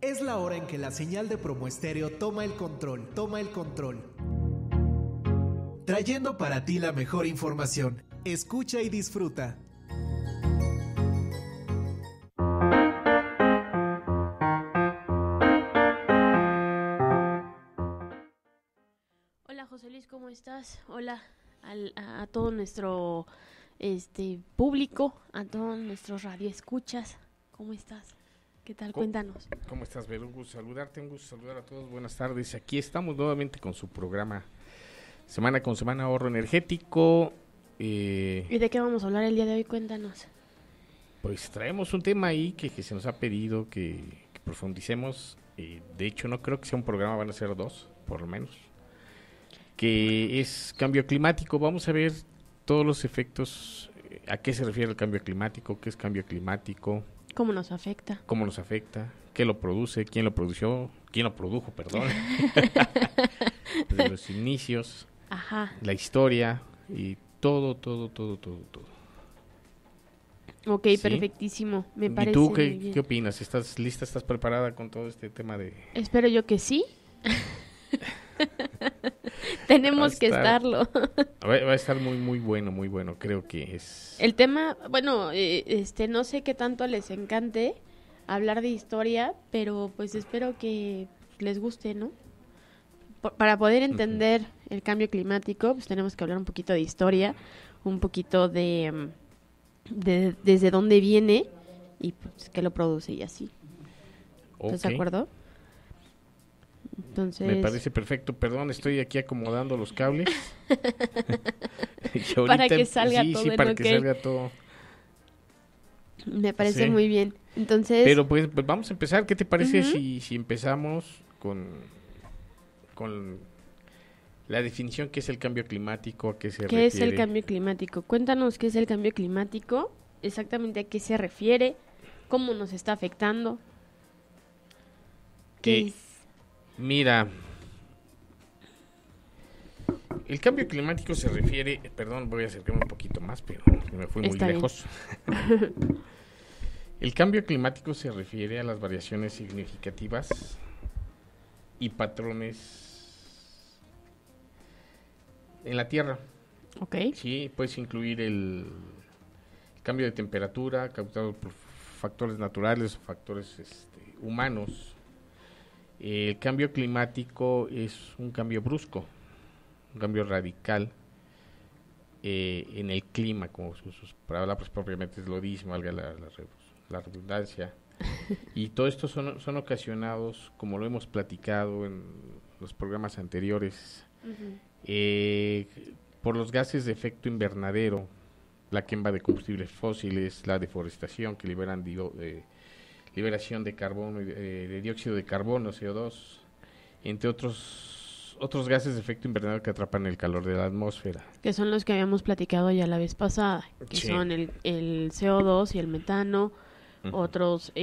Es la hora en que la señal de Promo Estéreo toma el control. Trayendo para ti la mejor información. Escucha y disfruta. Hola José Luis, ¿cómo estás? Hola a todo nuestro público, a todos nuestros radioescuchas. ¿Cómo estás? ¿Qué tal? Cuéntanos. ¿Cómo estás, Bel? Un gusto saludarte, un gusto saludar a todos. Buenas tardes. Aquí estamos nuevamente con su programa Semana con Semana Ahorro Energético. ¿Y de qué vamos a hablar el día de hoy? Cuéntanos. Pues traemos un tema ahí que se nos ha pedido que profundicemos. De hecho, no creo que sea un programa, van a ser 2, por lo menos. Que es cambio climático. Vamos a ver todos los efectos, a qué se refiere el cambio climático, qué es cambio climático. ¿Cómo nos afecta? ¿Cómo nos afecta? ¿Qué lo produce? ¿Quién lo produjo? Desde los inicios. Ajá. La historia y todo. Ok, ¿sí? Perfectísimo. Me parece. ¿Y tú qué opinas? ¿Estás lista? ¿Estás preparada con todo este tema de...? Espero yo que sí. Tenemos que estarlo. Va a estar muy bueno, creo que es... El tema, bueno, no sé qué tanto les encante hablar de historia, pero pues espero que les guste, ¿no? Para poder entender el cambio climático, pues tenemos que hablar un poquito de historia, un poquito de desde dónde viene y pues qué lo produce y así. ¿Estás de acuerdo? Entonces... Me parece perfecto. Perdón, estoy aquí acomodando los cables. Para que salga todo. Sí, para que salga todo. Me parece muy bien. Entonces... Pero pues vamos a empezar. ¿Qué te parece si empezamos con la definición? ¿Qué es el cambio climático? ¿A qué se refiere? ¿Qué es el cambio climático? Cuéntanos qué es el cambio climático, exactamente a qué se refiere, cómo nos está afectando. ¿Qué es? Mira, el cambio climático se refiere, perdón, voy a acercarme un poquito más, pero me fui muy lejos. El cambio climático se refiere a las variaciones significativas y patrones en la Tierra. Ok. Sí, puedes incluir el cambio de temperatura causado por factores naturales o factores humanos. El cambio climático es un cambio brusco, un cambio radical en el clima, como sus palabras propiamente lo dicen, valga la redundancia. Y todo esto son ocasionados, como lo hemos platicado en los programas anteriores, por los gases de efecto invernadero, la quema de combustibles fósiles, la deforestación que liberan liberación de carbono, de dióxido de carbono, CO2, entre otros gases de efecto invernadero que atrapan el calor de la atmósfera. Que son los que habíamos platicado ya la vez pasada, que son el CO2 y el metano, otros,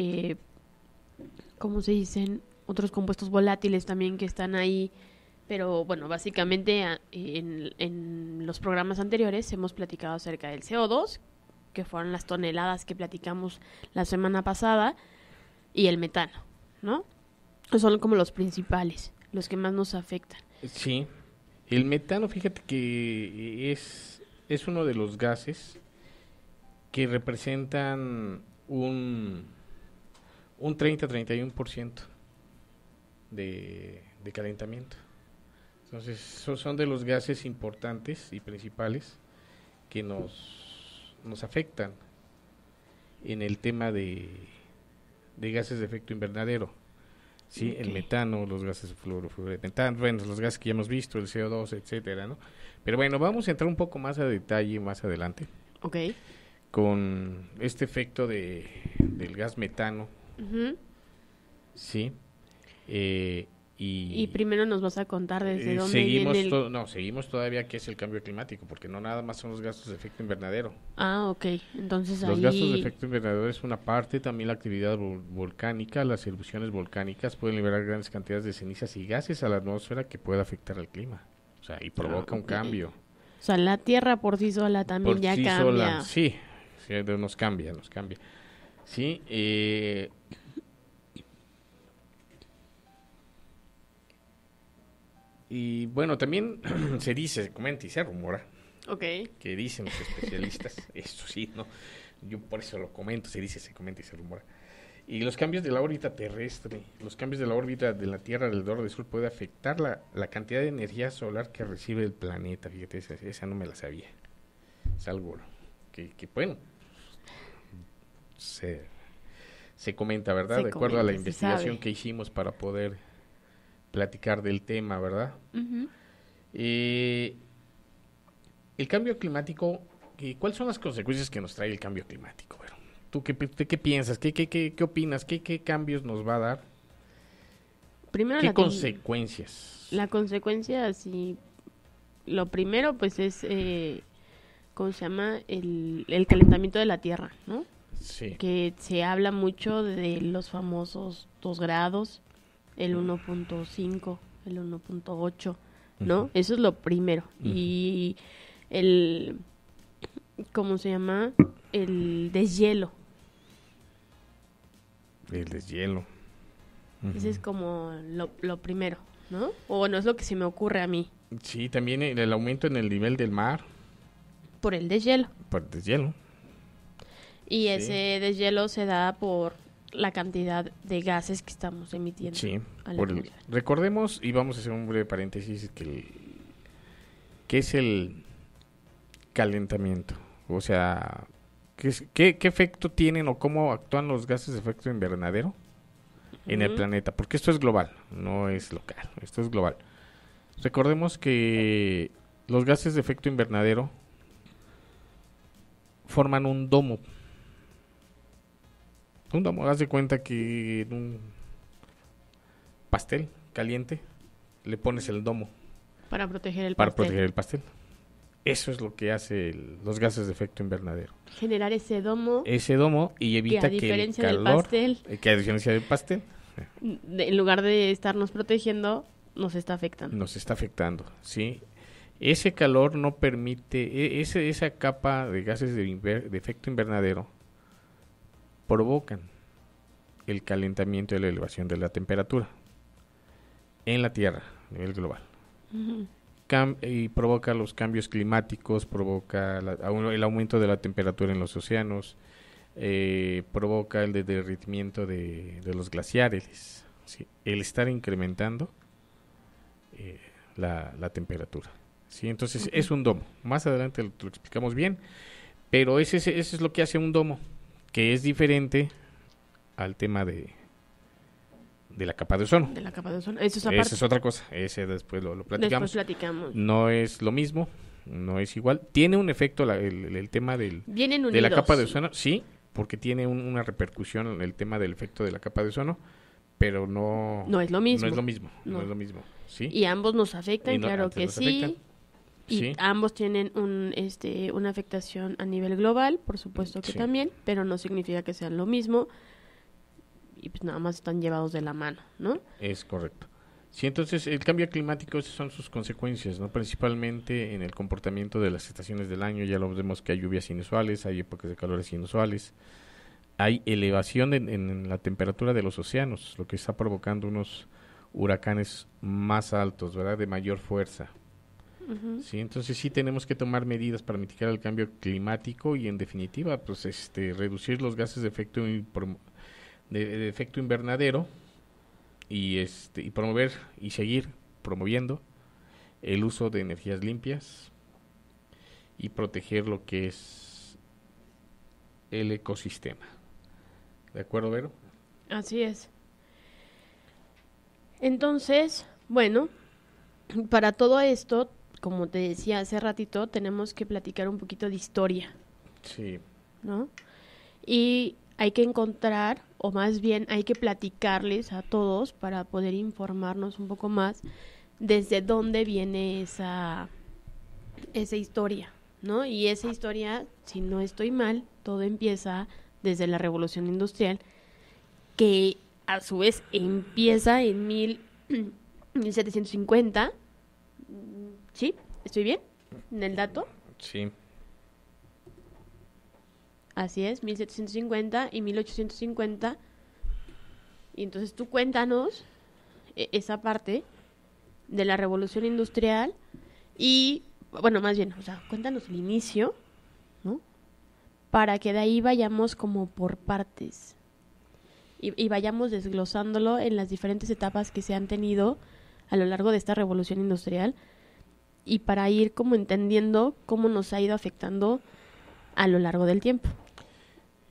¿cómo se dicen? Otros compuestos volátiles también que están ahí, pero bueno, básicamente en los programas anteriores hemos platicado acerca del CO2, que fueron las toneladas que platicamos la semana pasada, y el metano, ¿no? Son como los principales, los que más nos afectan. Sí, el metano, fíjate que es uno de los gases que representan un 30-31% de calentamiento. Entonces, son de los gases importantes y principales que nos afectan en el tema de gases de efecto invernadero. Sí, el metano, los gases fluorofluoretano, bueno, los gases que ya hemos visto, el CO2, etcétera, ¿no? Pero bueno, vamos a entrar un poco más a detalle más adelante. Okay. Con este efecto del gas metano. Sí. Y primero nos vas a contar desde dónde viene seguimos todavía qué es el cambio climático, porque no nada más son los gases de efecto invernadero. Ah, ok. Entonces los gases de efecto invernadero es una parte, también la actividad volcánica, las erupciones volcánicas pueden liberar grandes cantidades de cenizas y gases a la atmósfera que puede afectar al clima. O sea, y provoca un cambio. O sea, la Tierra por sí sola también ya cambia. Sola, sí, nos cambia. Sí, Y bueno, también se dice, se comenta y se rumora, Okay. que dicen los especialistas, eso sí, ¿no? Yo por eso lo comento, se dice, se comenta y se rumora. Y los cambios de la órbita terrestre, los cambios de la órbita de la Tierra alrededor del Sol puede afectar la cantidad de energía solar que recibe el planeta. Fíjate, esa no me la sabía. Es algo que bueno, se comenta, ¿verdad? De acuerdo a la investigación que hicimos para poder platicar del tema, ¿verdad? Uh-huh. El cambio climático, ¿cuáles son las consecuencias que nos trae el cambio climático? Bueno, ¿tú qué piensas? ¿Qué opinas? ¿Qué cambios nos va a dar? Primero ¿Qué consecuencias? La consecuencia, sí, lo primero pues es, ¿cómo se llama? El calentamiento de la Tierra, ¿no? Sí. Que se habla mucho de los famosos 2 grados, el 1.5, el 1.8, ¿no? Uh-huh. Eso es lo primero. Uh-huh. Y ¿cómo se llama? El deshielo. El deshielo. Uh-huh. Ese es como lo primero, ¿no? O bueno, es lo que se me ocurre a mí. Sí, también el aumento en el nivel del mar. Por el deshielo. Por el deshielo. Y sí, ese deshielo se da por la cantidad de gases que estamos emitiendo. Sí, recordemos, y vamos a hacer un breve paréntesis, que es el calentamiento. O sea, ¿qué efecto tienen o cómo actúan los gases de efecto invernadero en el planeta? Porque esto es global, no es local, esto es global. Recordemos que los gases de efecto invernadero forman un domo. Un domo, haz de cuenta que en un pastel caliente le pones el domo. Para proteger el pastel. Para proteger el pastel. Eso es lo que hace los gases de efecto invernadero. Generar ese domo. Ese domo y evita que el calor, que a diferencia del pastel, en lugar de estarnos protegiendo, nos está afectando. Nos está afectando, sí. Ese calor no permite, esa capa de gases de efecto invernadero provocan el calentamiento y la elevación de la temperatura en la Tierra a nivel global. Uh-huh. Y provoca los cambios climáticos, provoca el aumento de la temperatura en los océanos, provoca el derretimiento de los glaciares, ¿sí? El estar incrementando la temperatura, ¿sí? Entonces uh-huh, es un domo. Más adelante lo explicamos bien, pero ese es lo que hace un domo, que es diferente al tema de la capa de ozono. De la capa de ozono. Eso es aparte. Esa es otra cosa. Ese después lo platicamos. Después platicamos. No es lo mismo, no es igual. Tiene un efecto el tema de la capa de ozono, sí, porque tiene una repercusión en el tema del efecto de la capa de ozono, pero no es lo mismo. No es lo mismo, no es lo mismo, ¿sí? Y ambos nos afectan, claro que sí. Afectan. Y sí, ambos tienen una afectación a nivel global, por supuesto que sí, también, pero no significa que sean lo mismo. Y pues nada más están llevados de la mano, ¿no? Es correcto. Sí, entonces el cambio climático, esas son sus consecuencias, ¿no? Principalmente en el comportamiento de las estaciones del año. Ya lo vemos que hay lluvias inusuales, hay épocas de calores inusuales, hay elevación en la temperatura de los océanos, lo que está provocando unos huracanes más altos, ¿verdad? De mayor fuerza. Uh-huh. Sí, entonces sí tenemos que tomar medidas para mitigar el cambio climático y en definitiva, pues reducir los gases de efecto de efecto invernadero y promover y seguir promoviendo el uso de energías limpias y proteger lo que es el ecosistema. ¿De acuerdo, Vero? Así es. Entonces, bueno, para todo esto, como te decía hace ratito, tenemos que platicar un poquito de historia. Sí. ¿No? Y hay que encontrar, o más bien hay que platicarles a todos para poder informarnos un poco más desde dónde viene esa historia, ¿no? Y esa historia, si no estoy mal, todo empieza desde la Revolución Industrial, que a su vez empieza en 1750. ¿Sí? ¿Estoy bien en el dato? Sí. Así es, 1750 y 1850. Y entonces tú cuéntanos esa parte de la revolución industrial y, bueno, más bien, o sea, cuéntanos el inicio, ¿no? Para que de ahí vayamos como por partes y vayamos desglosándolo en las diferentes etapas que se han tenido a lo largo de esta revolución industrial y para ir como entendiendo cómo nos ha ido afectando a lo largo del tiempo.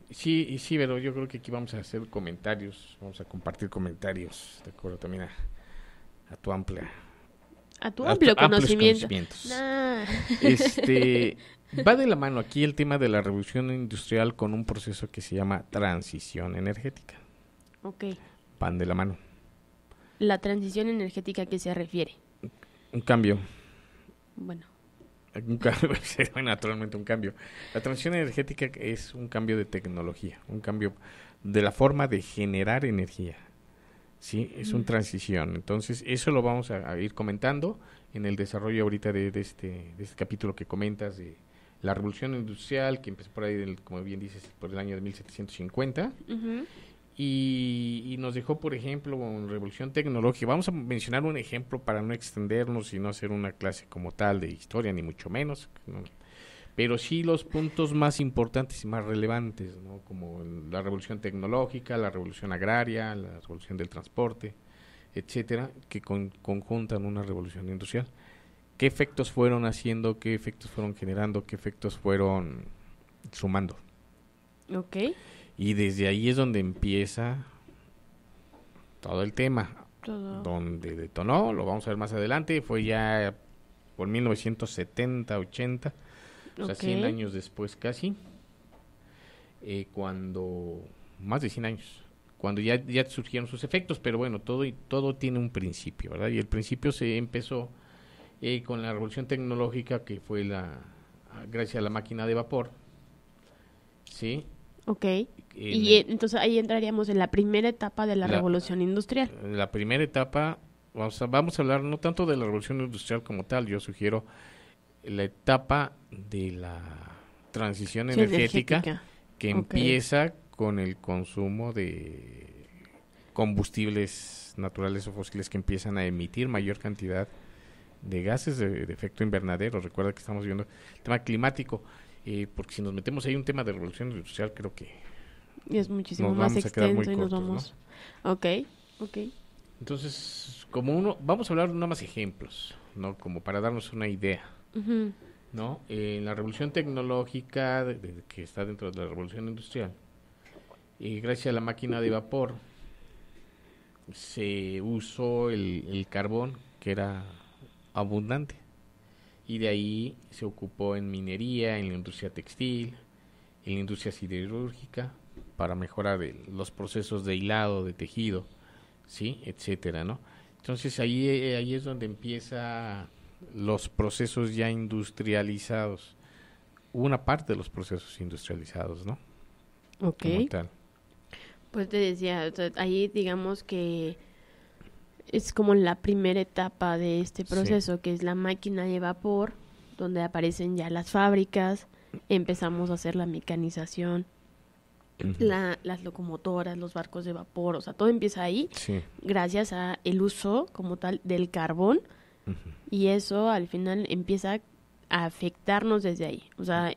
Sí, pero yo creo que aquí vamos a hacer comentarios, vamos a compartir comentarios, de acuerdo también a tu amplio conocimiento. Conocimientos. Va de la mano aquí el tema de la revolución industrial con un proceso que se llama transición energética. Ok. Van de la mano. ¿La transición energética a qué se refiere? Un cambio. Bueno, naturalmente un cambio. La transición energética es un cambio de tecnología, un cambio de la forma de generar energía. Sí, es una transición. Entonces, eso lo vamos a ir comentando en el desarrollo ahorita de este capítulo que comentas de la revolución industrial, que empezó por ahí, como bien dices, por el año de 1750. Uh-huh. Y nos dejó, por ejemplo, una revolución tecnológica. Vamos a mencionar un ejemplo para no extendernos y no hacer una clase como tal de historia, ni mucho menos, ¿no? Pero sí los puntos más importantes y más relevantes, ¿no? Como la revolución tecnológica, la revolución agraria, la revolución del transporte, etcétera, que conjuntan una revolución industrial. ¿Qué efectos fueron haciendo? ¿Qué efectos fueron generando? ¿Qué efectos fueron sumando? Okay. Y desde ahí es donde empieza todo el tema. Donde detonó, lo vamos a ver más adelante, fue ya por 1970, 80, o sea, 100 años después casi, cuando, más de 100 años, cuando ya surgieron sus efectos, pero bueno, todo tiene un principio, ¿verdad? Y el principio se empezó con la revolución tecnológica, que fue gracias a la máquina de vapor, ¿sí? Ok, y entonces ahí entraríamos en la primera etapa de la revolución industrial. La primera etapa, vamos a hablar no tanto de la revolución industrial como tal, yo sugiero la etapa de la transición energética que empieza con el consumo de combustibles naturales o fósiles que empiezan a emitir mayor cantidad de gases de efecto invernadero. Recuerda que estamos viendo el tema climático. Porque si nos metemos ahí un tema de revolución industrial, creo que es muchísimo más extenso y nos vamos, ¿no? Ok. Entonces, vamos a hablar de nada más ejemplos, ¿no? Como para darnos una idea, uh-huh, ¿no? En la revolución tecnológica que está dentro de la revolución industrial, gracias a la máquina de vapor, se usó el carbón, que era abundante. Y de ahí se ocupó en minería, en la industria textil, en la industria siderúrgica, para mejorar los procesos de hilado, de tejido, ¿sí? Etcétera, ¿no? Entonces ahí es donde empieza los procesos ya industrializados, una parte de los procesos industrializados, ¿no? Ok. Como tal. Pues te decía, ahí digamos que es como la primera etapa de este proceso, sí, que es la máquina de vapor, donde aparecen ya las fábricas, empezamos a hacer la mecanización, uh-huh, las locomotoras, los barcos de vapor, o sea, todo empieza ahí, sí, gracias a el uso como tal del carbón, uh-huh, y eso al final empieza a afectarnos desde ahí, o sea,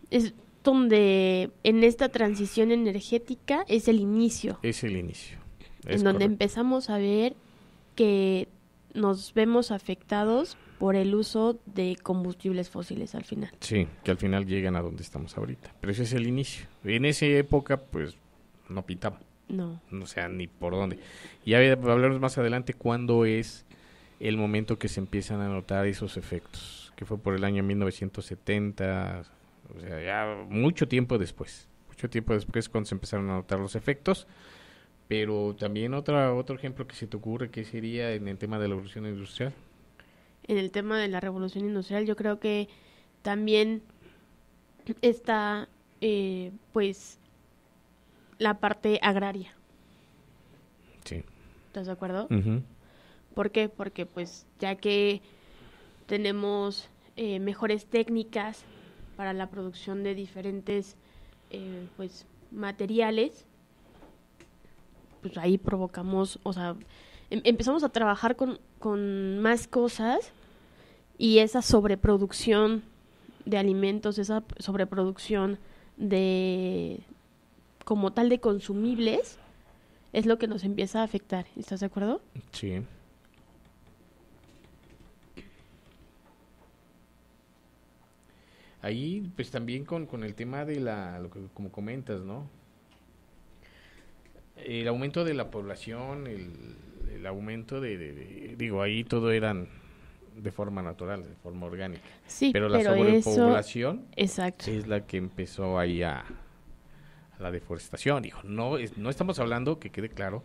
es donde en esta transición energética es el inicio. Es el inicio. En donde empezamos a ver que nos vemos afectados por el uso de combustibles fósiles al final. Sí, que al final llegan a donde estamos ahorita. Pero ese es el inicio. En esa época, pues, no pintaba. No. O sea, ni por dónde. Y ya hablaremos más adelante cuándo es el momento que se empiezan a notar esos efectos. Que fue por el año 1970, o sea, ya mucho tiempo después. Mucho tiempo después cuando se empezaron a notar los efectos. Pero también otro ejemplo que se te ocurre, ¿qué sería en el tema de la revolución industrial? En el tema de la revolución industrial yo creo que también está pues la parte agraria. Sí. ¿Estás de acuerdo? Uh-huh. ¿Por qué? Porque pues ya que tenemos mejores técnicas para la producción de diferentes pues materiales, pues ahí provocamos, o sea, empezamos a trabajar con más cosas y esa sobreproducción de alimentos, esa sobreproducción de como tal de consumibles es lo que nos empieza a afectar. ¿Estás de acuerdo? Sí. Ahí, pues también con el tema de lo que como comentas, ¿no? El aumento de la población, el aumento digo, ahí todo eran de forma natural, de forma orgánica. Sí, pero la sobrepoblación exacto. es la que empezó ahí a la deforestación. Dijo, no estamos hablando, que quede claro,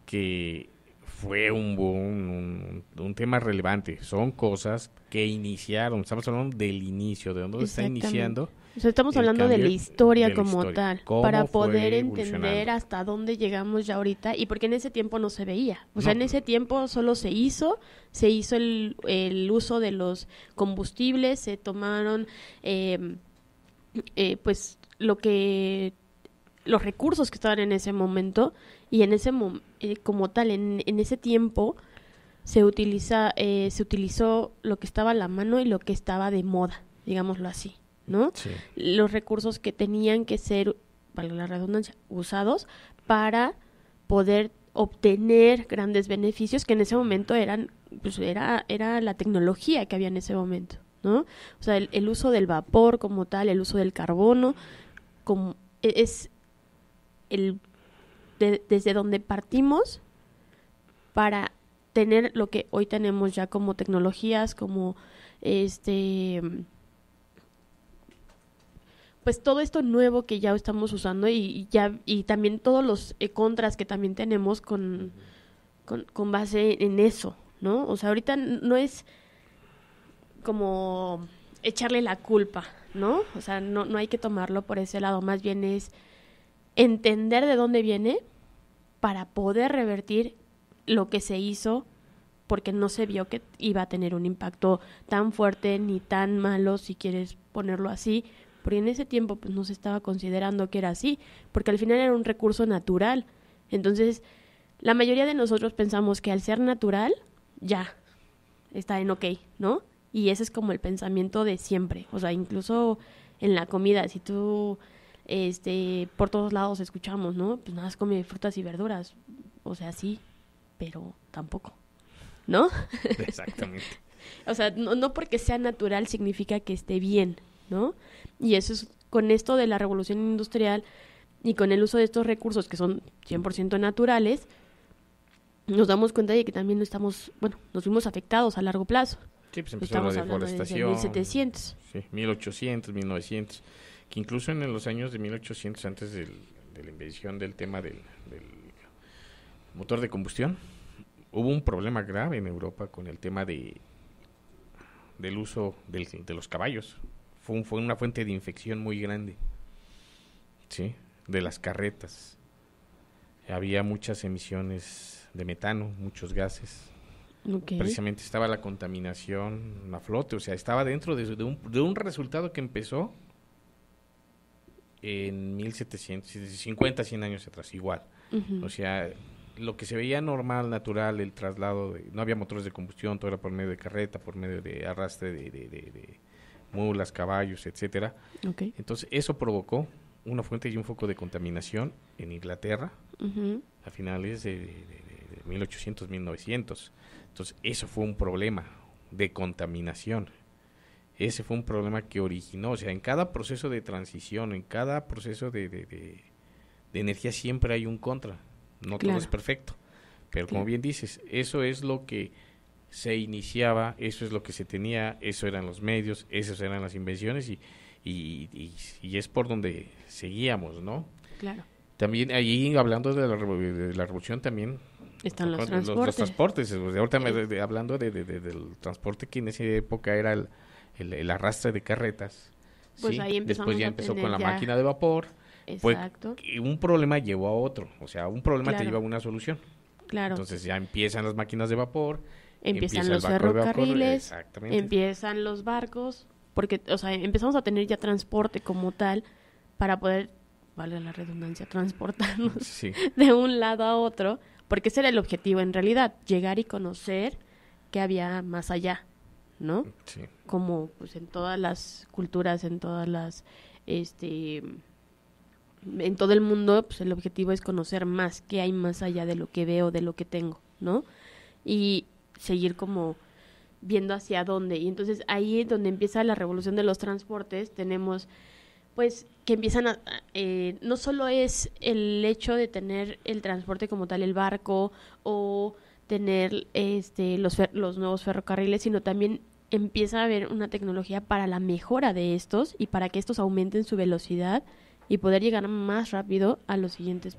que fue un tema relevante. Son cosas que iniciaron. Estamos hablando del inicio, de dónde está iniciando. O sea, estamos hablando de la historia como tal, para poder entender hasta dónde llegamos ya ahorita, y porque en ese tiempo no se veía. O sea, en ese tiempo solo se hizo el uso de los combustibles, se tomaron pues los recursos que estaban en ese momento, y en ese como tal, en ese tiempo se utilizó lo que estaba a la mano y lo que estaba de moda, digámoslo así, ¿no? Sí. Los recursos que tenían que ser, valga la redundancia, usados para poder obtener grandes beneficios que en ese momento era la tecnología que había en ese momento, ¿no? O sea, el uso del vapor como tal, el uso del carbono, es desde donde partimos para tener lo que hoy tenemos ya como tecnologías, como pues todo esto nuevo que ya estamos usando, y también todos los contras que también tenemos con base en eso, ¿no? O sea, ahorita no es como echarle la culpa, ¿no? O sea, no hay que tomarlo por ese lado, más bien es entender de dónde viene para poder revertir lo que se hizo, porque no se vio que iba a tener un impacto tan fuerte ni tan malo, si quieres ponerlo así, porque en ese tiempo pues no se estaba considerando que era así, porque al final era un recurso natural. Entonces, la mayoría de nosotros pensamos que al ser natural, ya está en ok, ¿no? Y ese es como el pensamiento de siempre. O sea, incluso en la comida, si tú por todos lados escuchamos, ¿no? Pues nada más come frutas y verduras. O sea, sí, pero tampoco, ¿no? Exactamente. O sea, no porque sea natural significa que esté bien, ¿no? Y eso es con esto de la revolución industrial y con el uso de estos recursos que son 100% naturales, nos damos cuenta de que también nos vimos afectados a largo plazo. Sí, pues empezó la deforestación. 1700. Sí, 1800, 1900. Que incluso en los años de 1800, antes de la invención del tema del motor de combustión, hubo un problema grave en Europa con el tema del uso de los caballos. Fue una fuente de infección muy grande, ¿sí? De las carretas. Había muchas emisiones de metano, muchos gases. Okay. Precisamente estaba la contaminación a flote, o sea, estaba dentro de un resultado que empezó en 1750, 100 años atrás, igual. Uh-huh. O sea, lo que se veía normal, natural, el traslado, no había motores de combustión, todo era por medio de carreta, por medio de arrastre de mulas, caballos, etcétera. Okay. Entonces, eso provocó una fuente y un foco de contaminación en Inglaterra, uh-huh, a finales de 1800, 1900. Entonces, eso fue un problema de contaminación. Ese fue un problema que originó, o sea, en cada proceso de transición, en cada proceso de energía siempre hay un contra. No claro, todo es perfecto. Pero claro, como bien dices, eso es lo que se iniciaba, eso es lo que se tenía, eso eran los medios, esas eran las invenciones y es por donde seguíamos, ¿no? Claro. También allí, hablando de la revolución, también están los transportes. Los transportes. Ahorita hablando del transporte, que en esa época era el arrastre de carretas. Pues ¿sí? Ahí después ya empezó con la ya máquina de vapor. Exacto. Pues, un problema llevó a otro. O sea, un problema claro, te lleva a una solución. Claro. Entonces ya empiezan las máquinas de vapor. Empiezan los ferrocarriles. Empiezan los barcos. Porque, o sea, empezamos a tener ya transporte como tal para poder, vale la redundancia, transportarnos sí, de un lado a otro, porque ese era el objetivo en realidad, llegar y conocer qué había más allá, ¿no? Sí. Como pues en todas las culturas, en todas las, en todo el mundo, pues el objetivo es conocer más, qué hay más allá de lo que veo, de lo que tengo, ¿no? Y seguir como viendo hacia dónde. Y entonces ahí es donde empieza la revolución de los transportes. Tenemos pues que empiezan a no solo es el hecho de tener el transporte como tal, el barco, o tener los nuevos ferrocarriles, sino también empieza a haber una tecnología para la mejora de estos y para que estos aumenten su velocidad y poder llegar más rápido a los siguientes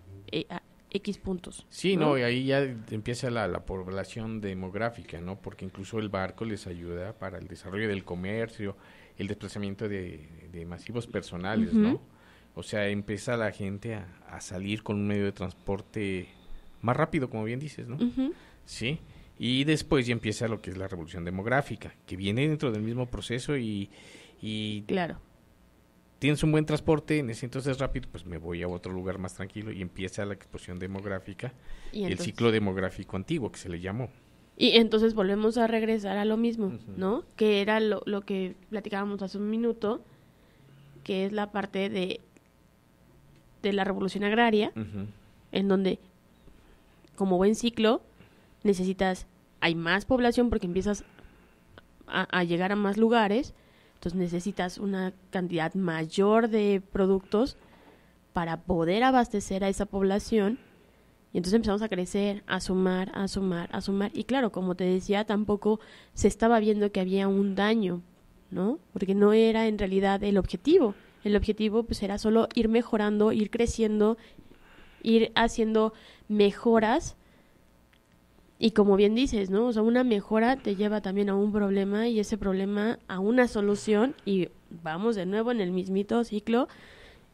a X puntos. Sí, ¿no? Y ahí ya empieza la población demográfica, ¿no? Porque incluso el barco les ayuda para el desarrollo del comercio, el desplazamiento de masivos personales, ¿no? O sea, empieza la gente a salir con un medio de transporte más rápido, como bien dices, ¿no? Sí. Y después ya empieza lo que es la revolución demográfica, que viene dentro del mismo proceso y claro. Tienes un buen transporte, en ese entonces rápido, pues me voy a otro lugar más tranquilo y empieza la explosión demográfica, y el ciclo demográfico antiguo que se le llamó. Y entonces volvemos a regresar a lo mismo, ¿no? Que era lo que platicábamos hace un minuto, que es la parte de la revolución agraria, en donde, como buen ciclo, hay más población porque empiezas a llegar a más lugares, entonces necesitas una cantidad mayor de productos para poder abastecer a esa población, y entonces empezamos a crecer, a sumar, y claro, como te decía, tampoco se estaba viendo que había un daño, ¿no? Porque no era en realidad el objetivo pues era solo ir mejorando, ir creciendo, ir haciendo mejoras. Y como bien dices, ¿no? O sea, una mejora te lleva también a un problema y ese problema a una solución y vamos de nuevo en el mismito ciclo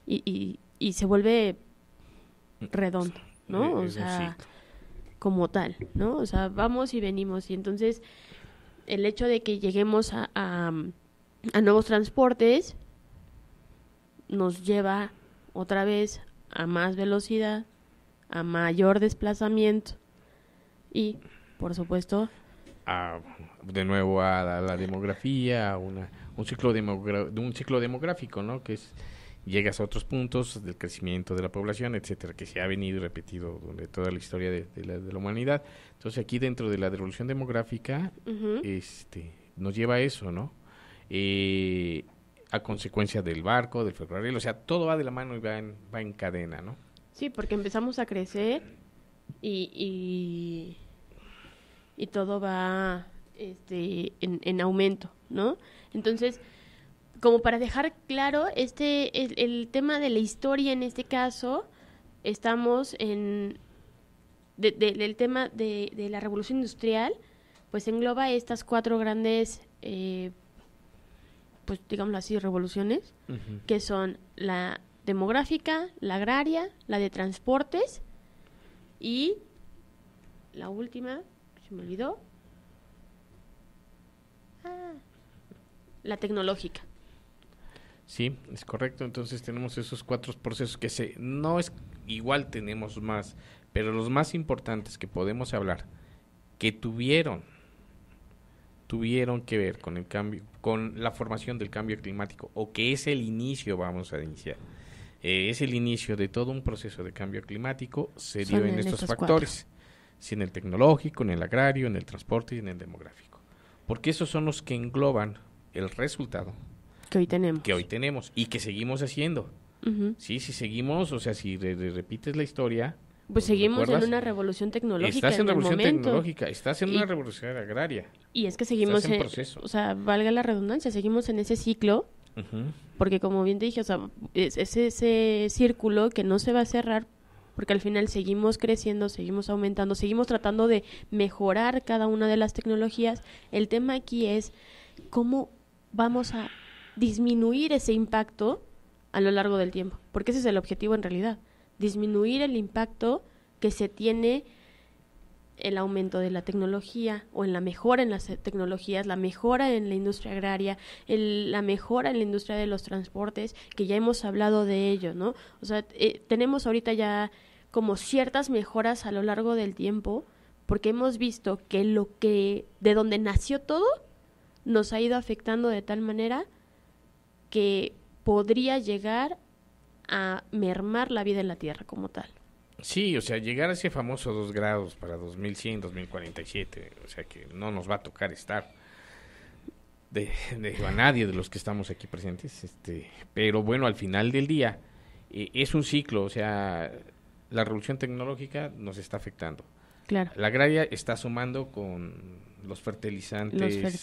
y se vuelve redondo, ¿no? O sea, como tal, ¿no? O sea, vamos y venimos y entonces el hecho de que lleguemos a nuevos transportes nos lleva otra vez a más velocidad, a mayor desplazamiento. Y, por supuesto, de nuevo a la demografía, un ciclo demográfico, ¿no? Que llegas a otros puntos del crecimiento de la población, etcétera, que se ha venido y repetido durante toda la historia de la humanidad. Entonces, aquí dentro de la revolución demográfica, nos lleva a eso, ¿no? A consecuencia del barco, del ferrocarril, o sea, todo va de la mano y va en cadena, ¿no? Sí, porque empezamos a crecer y todo va en aumento, ¿no? Entonces, como para dejar claro, el tema de la historia en este caso, estamos del tema de la revolución industrial, pues engloba estas 4 grandes, pues digámoslo así, revoluciones, que son la demográfica, la agraria, la de transportes y la última, se me olvidó, la tecnológica. Sí, es correcto. Entonces tenemos esos 4 procesos que no es igual, tenemos más, pero los más importantes que podemos hablar, que tuvieron que ver con el cambio, con la formación del cambio climático, o que es el inicio, vamos a iniciar, es el inicio de todo un proceso de cambio climático, se dio en estos factores, sí, en el tecnológico, en el agrario, en el transporte y en el demográfico, porque esos son los que engloban el resultado que hoy tenemos y que seguimos haciendo. Sí, si seguimos, o sea, si repites la historia, pues seguimos en una revolución tecnológica. Estás en revolución tecnológica, estás en una revolución agraria. Y es que seguimos en proceso. O sea, valga la redundancia, seguimos en ese ciclo, porque como bien te dije, o sea, es ese círculo que no se va a cerrar, porque al final seguimos creciendo, seguimos aumentando, seguimos tratando de mejorar cada una de las tecnologías. El tema aquí es cómo vamos a disminuir ese impacto a lo largo del tiempo, porque ese es el objetivo en realidad, disminuir el impacto que se tiene el aumento de la tecnología o en la mejora en las tecnologías, la mejora en la industria agraria, la mejora en la industria de los transportes, que ya hemos hablado de ello, ¿no? O sea, tenemos ahorita ya como ciertas mejoras a lo largo del tiempo, porque hemos visto que de donde nació todo nos ha ido afectando de tal manera que podría llegar a mermar la vida en la Tierra como tal. Sí, o sea, llegar a ese famoso 2 grados para 2100, 2047, o sea que no nos va a tocar estar a nadie de los que estamos aquí presentes, pero bueno, al final del día es un ciclo, o sea, la revolución tecnológica nos está afectando. Claro. La agraria está sumando con los fertilizantes,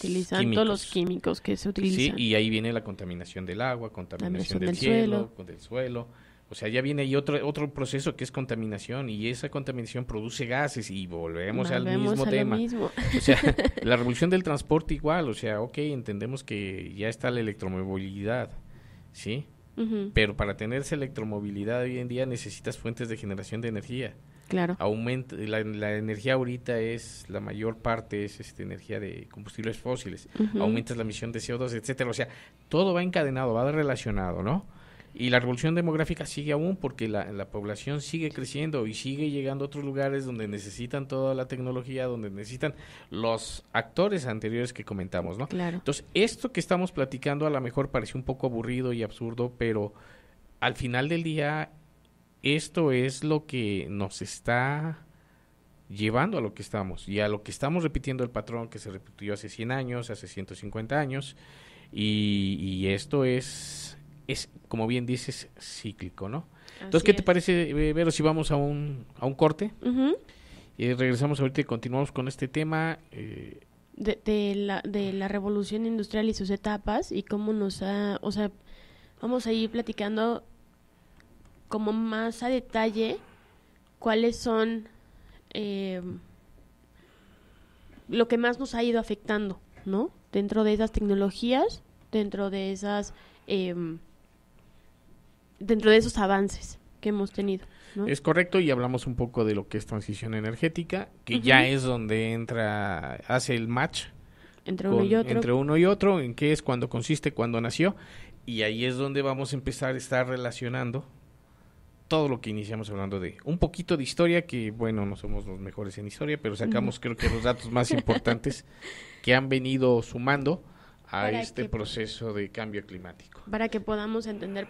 todos los químicos que se utilizan. Sí, y ahí viene la contaminación del agua, contaminación del cielo, del suelo. O sea, ya viene ahí otro proceso que es contaminación, y esa contaminación produce gases y volvemos al mismo tema. O sea, la revolución del transporte igual, o sea, entendemos que ya está la electromovilidad, ¿sí? Uh-huh. Pero para tener esa electromovilidad hoy en día necesitas fuentes de generación de energía. Claro. La energía ahorita la mayor parte es energía de combustibles fósiles. Uh-huh. Aumentas la emisión de CO2, etcétera. O sea, todo va encadenado, va relacionado, ¿no? Y la revolución demográfica sigue aún porque la población sigue creciendo y sigue llegando a otros lugares donde necesitan toda la tecnología, donde necesitan los actores anteriores que comentamos, ¿no? Claro. Entonces, esto que estamos platicando a lo mejor parece un poco aburrido y absurdo, pero al final del día esto es lo que nos está llevando a lo que estamos y a lo que estamos repitiendo el patrón que se repitió hace 100 años, hace 150 años y esto es como bien dices, cíclico, ¿no? Entonces, ¿qué te parece, Vero, si vamos a un corte? Uh-huh. Regresamos ahorita y continuamos con este tema. De la revolución industrial y sus etapas y cómo vamos a ir platicando como más a detalle cuáles son lo que más nos ha ido afectando, ¿no? Dentro de esas tecnologías, dentro de esos avances que hemos tenido, ¿no? Es correcto, y hablamos un poco de lo que es transición energética, que uh-huh. ya es donde hace el match entre uno y otro, en qué es, cuándo consiste, cuándo nació, y ahí es donde vamos a empezar a estar relacionando todo lo que iniciamos hablando de un poquito de historia, que bueno, no somos los mejores en historia, pero sacamos creo que los datos más importantes que han venido sumando a proceso de cambio climático. Para que podamos entender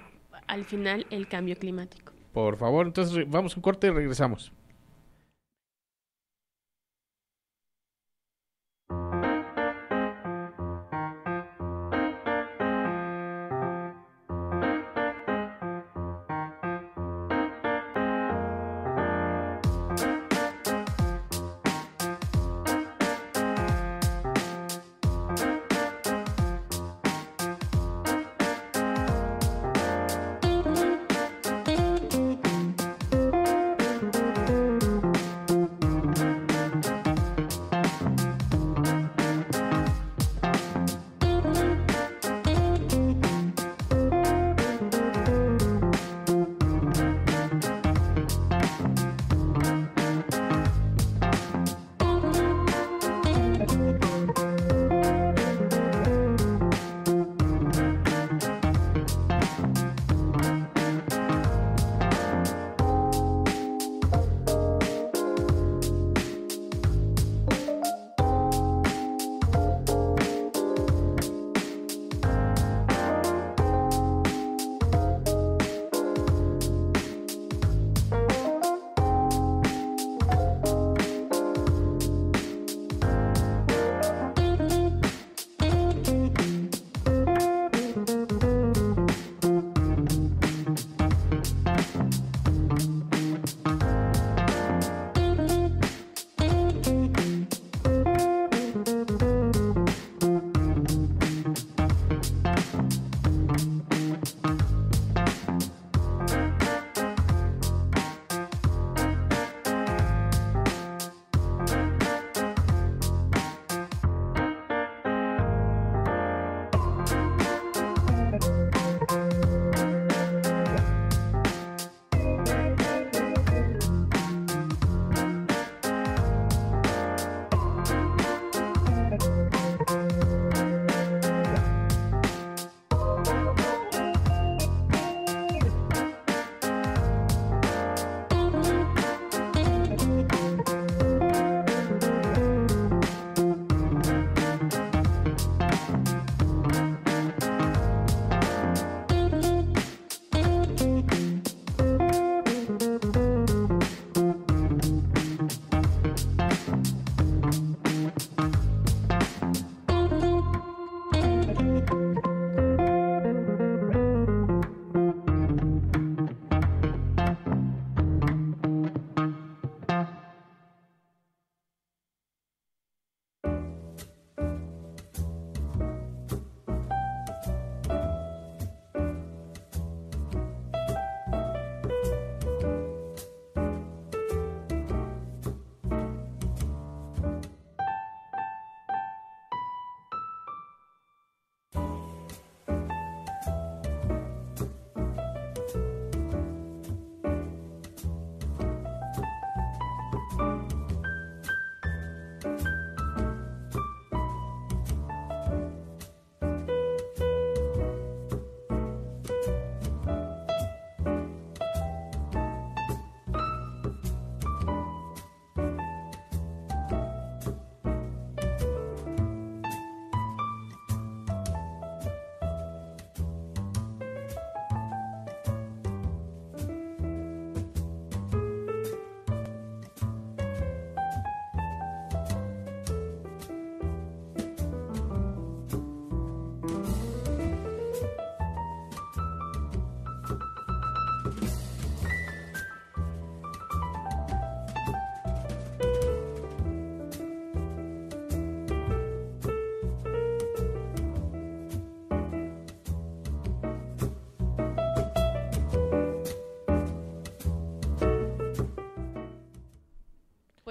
al final el cambio climático. Por favor, entonces vamos a un corte y regresamos.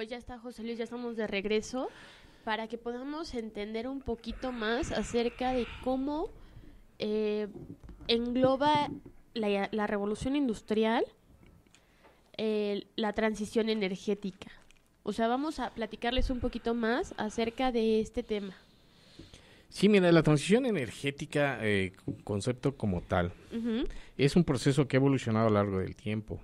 pues ya está, José Luis, ya estamos de regreso para que podamos entender un poquito más acerca de cómo engloba la revolución industrial la transición energética. O sea, vamos a platicarles un poquito más acerca de este tema. Sí, mira, la transición energética, concepto como tal, es un proceso que ha evolucionado a lo largo del tiempo.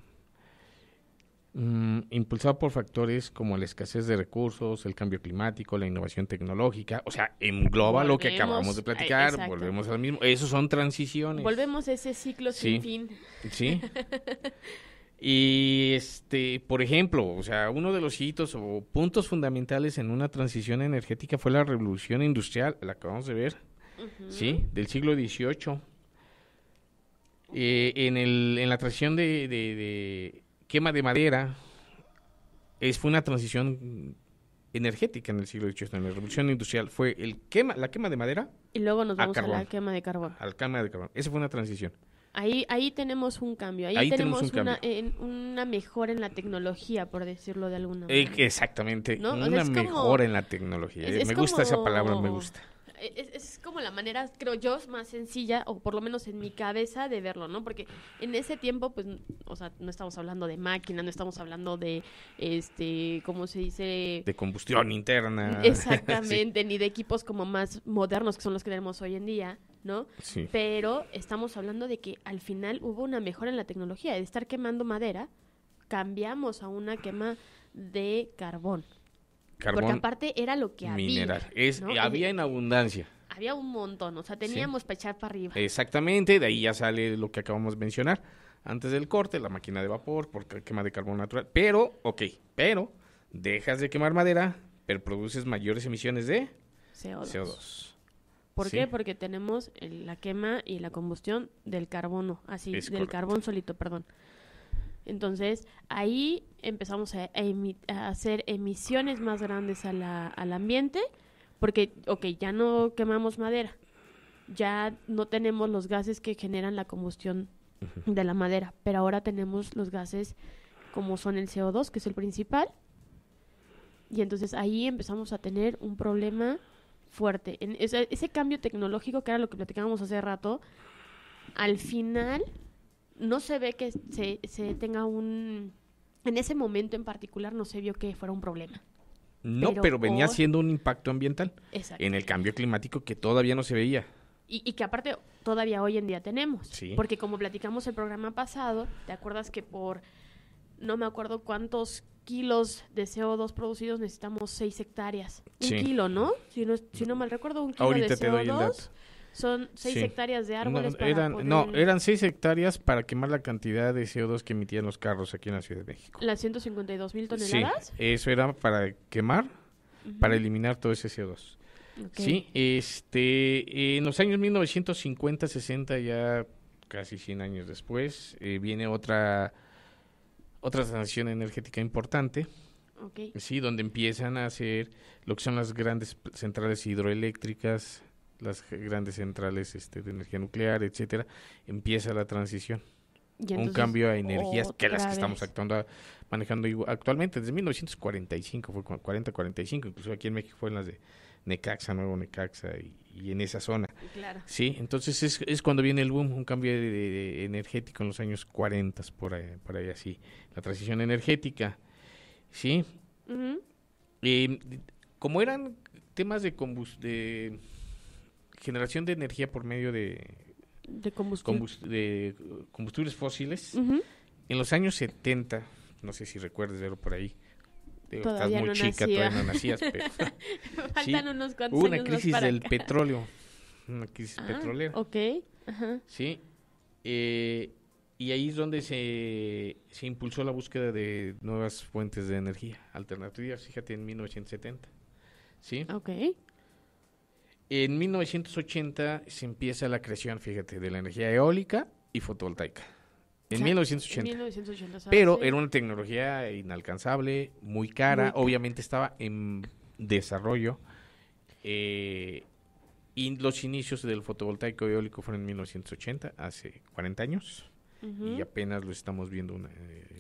Impulsado por factores como la escasez de recursos, el cambio climático, la innovación tecnológica, o sea, engloba lo que acabamos de platicar, volvemos al mismo, esos son transiciones. Volvemos a ese ciclo sin fin. Sí. Y por ejemplo, o sea, uno de los hitos o puntos fundamentales en una transición energética fue la revolución industrial, la acabamos de ver, sí, del siglo XVIII. En la transición de quema de madera, fue una transición energética en el siglo XVIII. En la revolución industrial fue la quema de madera. Y luego nos vamos a la quema de carbón. Al quema de carbón. Esa fue una transición. Ahí tenemos un cambio. Ahí tenemos una mejora en la tecnología, por decirlo de alguna manera. Exactamente. ¿No? Una mejora en la tecnología. Me gusta esa palabra, me gusta. Es como la manera, creo yo, más sencilla, o por lo menos en mi cabeza, de verlo, ¿no? Porque en ese tiempo, pues, o sea, no estamos hablando de máquina, no estamos hablando de, ¿cómo se dice? De combustión interna. Exactamente, sí. Ni de equipos como más modernos, que son los que tenemos hoy en día, ¿no? Sí. Pero estamos hablando de que al final hubo una mejora en la tecnología. De estar quemando madera, cambiamos a una quema de carbón. Porque aparte era lo que mineral. había. ¿No? Había en abundancia. Había un montón, o sea, teníamos para echar para arriba. Exactamente, de ahí ya sale lo que acabamos de mencionar. Antes del corte, la máquina de vapor, porque quema de carbón natural. Pero dejas de quemar madera, pero produces mayores emisiones de CO2. ¿Por qué? Porque tenemos la quema y la combustión del carbono, carbón solito, perdón. Entonces, ahí empezamos a hacer emisiones más grandes al ambiente, porque, ya no quemamos madera, ya no tenemos los gases que generan la combustión de la madera, pero ahora tenemos los gases como son el CO2, que es el principal, y entonces ahí empezamos a tener un problema fuerte. Ese cambio tecnológico, que era lo que platicábamos hace rato, al final no se ve que se tenga en ese momento en particular no se vio que fuera un problema. No, pero venía siendo un impacto ambiental. Exacto. En el cambio climático que todavía no se veía. Y que aparte todavía hoy en día tenemos. Sí. Porque como platicamos el programa pasado, ¿te acuerdas que por no me acuerdo cuántos kilos de CO2 producidos necesitamos 6 hectáreas? Sí. Un kilo, ¿no? Si no mal recuerdo, un kilo ahorita de CO2. Te doy el dato. Son 6 hectáreas de árboles eran 6 hectáreas para quemar la cantidad de CO2 que emitían los carros aquí en la Ciudad de México. ¿Las 152,000 toneladas? Sí, eso era para quemar, para eliminar todo ese CO2. Okay. Sí, en los años 1950, 60, ya casi 100 años después, viene otra transición energética importante. Okay. Sí, donde empiezan a hacer lo que son las grandes centrales hidroeléctricas, las grandes centrales de energía nuclear, etcétera. Empieza la transición. Un cambio a energías que las que estamos manejando actualmente desde 1945, fue 40-45, incluso aquí en México fue en las de Necaxa, Nuevo Necaxa y en esa zona. Claro. Sí, entonces es cuando viene el boom, un cambio de energético en los años 40 por ahí así, la transición energética. Sí. Como eran temas de generación de energía por medio de combustibles fósiles, en los años 70, no sé si recuerdas verlo por ahí, estás muy chica, todavía no nacías, pero faltan unos cuantos hubo una años crisis más para del acá. petróleo, una crisis petrolera. Okay. Ajá. Sí, y ahí es donde se impulsó la búsqueda de nuevas fuentes de energía alternativas, fíjate, en 1970. ¿Sí? Okay. En 1980 se empieza la creación, fíjate, de la energía eólica y fotovoltaica. En 1980. En 1980, ¿sabes? Pero era una tecnología inalcanzable, muy cara, obviamente estaba en desarrollo. Y los inicios del fotovoltaico eólico fueron en 1980, hace 40 años. Y apenas lo estamos viendo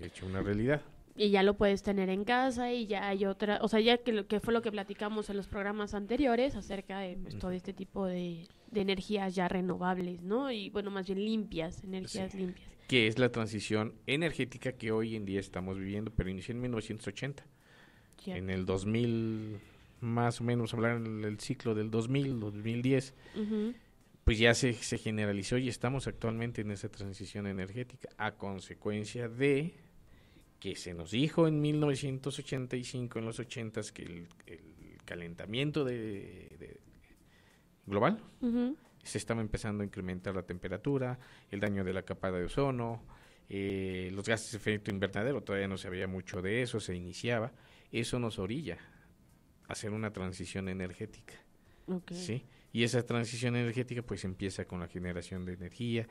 hecho una realidad. y ya lo puedes tener en casa y ya hay otra, o sea, ya que fue lo que platicamos en los programas anteriores acerca de pues, todo este tipo de energías ya renovables, ¿no? Y bueno, más bien limpias, energías limpias. Que es la transición energética que hoy en día estamos viviendo, pero inició en 1980. Cierto. En el 2000, más o menos, hablar del ciclo del 2000, 2010, pues ya se generalizó y estamos actualmente en esa transición energética a consecuencia de que se nos dijo en 1985, en los 80s, que el calentamiento global se estaba empezando a incrementar la temperatura, el daño de la capa de ozono, los gases de efecto invernadero, todavía no se sabía mucho de eso, se iniciaba. Eso nos orilla a hacer una transición energética. Okay. ¿Sí? Y esa transición energética pues empieza con la generación de energía,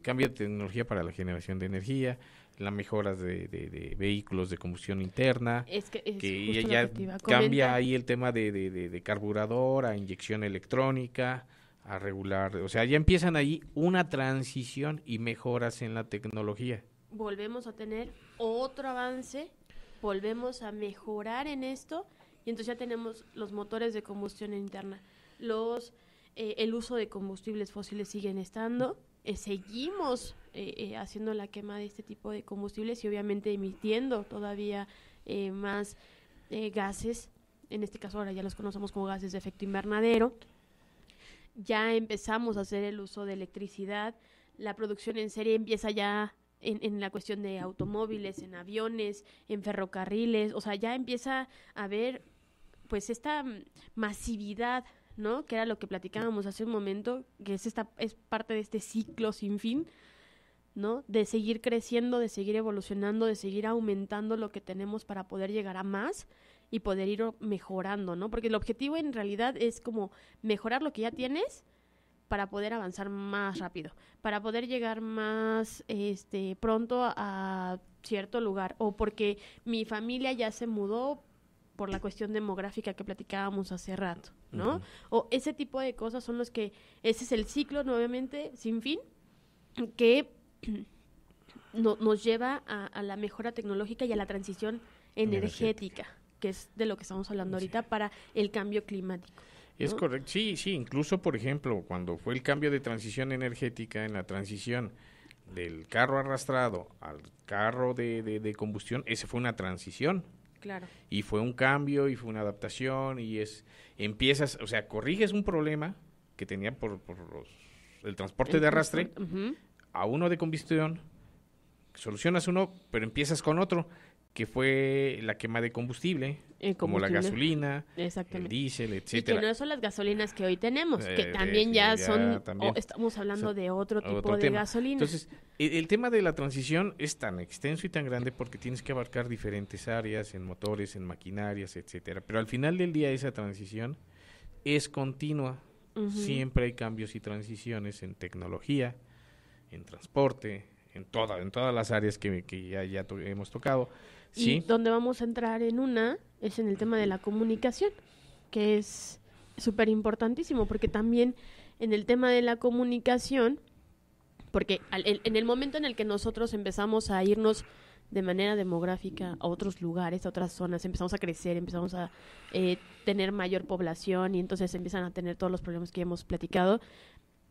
cambio de tecnología para la generación de energía, la mejora de vehículos de combustión interna, que ya cambia ahí el tema de carburador a inyección electrónica, a regular, o sea, ya empiezan ahí una transición y mejoras en la tecnología. Volvemos a tener otro avance, volvemos a mejorar en esto y entonces ya tenemos los motores de combustión interna, el uso de combustibles fósiles siguen estando, seguimos haciendo la quema de este tipo de combustibles y obviamente emitiendo todavía más gases, en este caso ahora ya los conocemos como gases de efecto invernadero. Ya empezamos a hacer el uso de electricidad, la producción en serie empieza ya en la cuestión de automóviles, en aviones, en ferrocarriles, o sea, ya empieza a haber pues esta masividad, ¿no? Que era lo que platicábamos hace un momento, que es parte de este ciclo sin fin, ¿no? De seguir creciendo, de seguir evolucionando, de seguir aumentando lo que tenemos para poder llegar a más y poder ir mejorando, ¿no? Porque el objetivo en realidad es como mejorar lo que ya tienes para poder avanzar más rápido, para poder llegar más pronto a cierto lugar, o porque mi familia ya se mudó por la cuestión demográfica que platicábamos hace rato, ¿no? O ese tipo de cosas son ese es el ciclo nuevamente sin fin que nos lleva a la mejora tecnológica y a la transición energética, que es de lo que estamos hablando ahorita para el cambio climático, ¿no? Es correcto, sí, incluso por ejemplo, cuando fue el cambio de transición energética, en la transición del carro arrastrado al carro de combustión, ese fue una transición. Claro. Y fue un cambio y fue una adaptación y empiezas, o sea, corriges un problema que tenía por el transporte de arrastre a uno de combustión, solucionas uno, pero empiezas con otro, que fue la quema de combustible, como la gasolina, el diésel, etcétera. Y que no son las gasolinas que hoy tenemos, que también ya son, estamos hablando de otro tipo de gasolina. Entonces, el tema de la transición es tan extenso y tan grande porque tienes que abarcar diferentes áreas, en motores, en maquinarias, etcétera. Pero al final del día esa transición es continua. Siempre hay cambios y transiciones en tecnología, en transporte, en todas las áreas que ya hemos tocado. ¿Sí? Y donde vamos a entrar es en el tema de la comunicación, que es súper importantísimo, porque también en el tema de la comunicación, porque en el momento en el que nosotros empezamos a irnos de manera demográfica a otros lugares, a otras zonas, empezamos a crecer, empezamos a tener mayor población y entonces empiezan a tener todos los problemas que hemos platicado,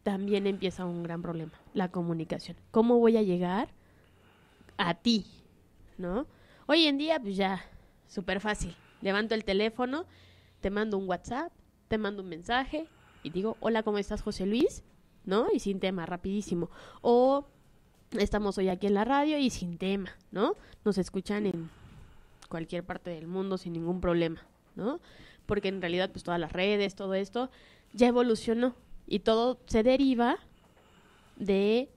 también empieza un gran problema, la comunicación. ¿Cómo voy a llegar a ti? ¿No? Hoy en día, pues ya, súper fácil. Levanto el teléfono, te mando un WhatsApp, te mando un mensaje y digo, hola, ¿cómo estás, José Luis? ¿No? Y sin tema, rapidísimo. O estamos hoy aquí en la radio y sin tema, ¿no? Nos escuchan en cualquier parte del mundo sin ningún problema, ¿no? Porque en realidad, pues todas las redes, todo esto, ya evolucionó. Y todo se deriva de